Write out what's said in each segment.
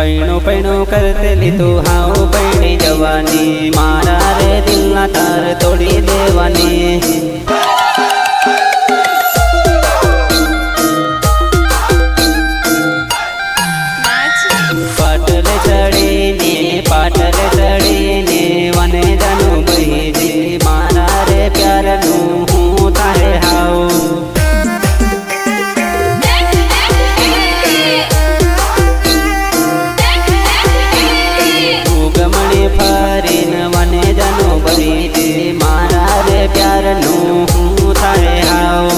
पैणो पैणो करतेली तू हाव पैणी जवानी मारा रे दिलना तार तोड़ी देवानी पाटल चढ़ीने वने जानू बही मारा रे प्यार नू हूँ तारे हाव गमणी फरीन वने जानू बही मारा रे प्यार नू हूँ तारे हाव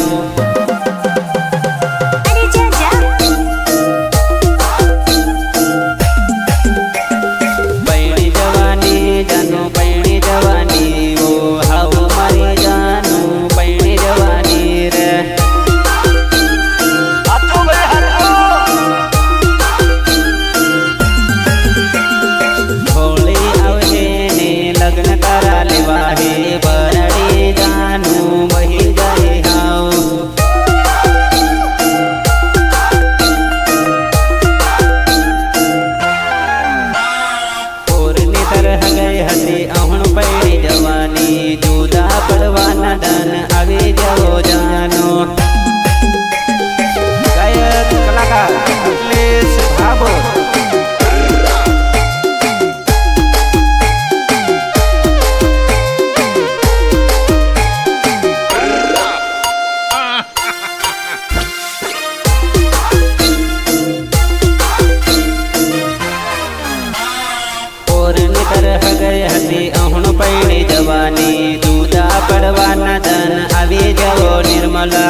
जुदा पड़वाना डन आगे जाओ जानो गायक कलाकार अखिलेश भाबो और निकर गए हती अहुण पैणी जवानी दूधा पड़वाना धन आवी जाओ निर्मला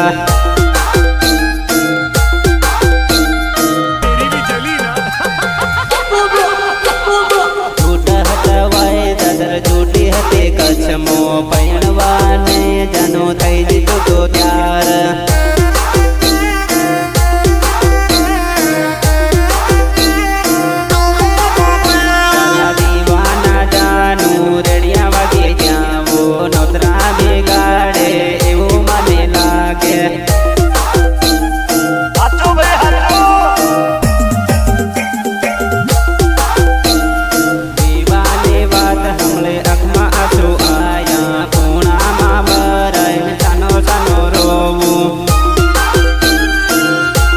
झूठा हटवाए दादर झूठी हते कच्छमो पैणवाने जानो थई जीतो तो त्यार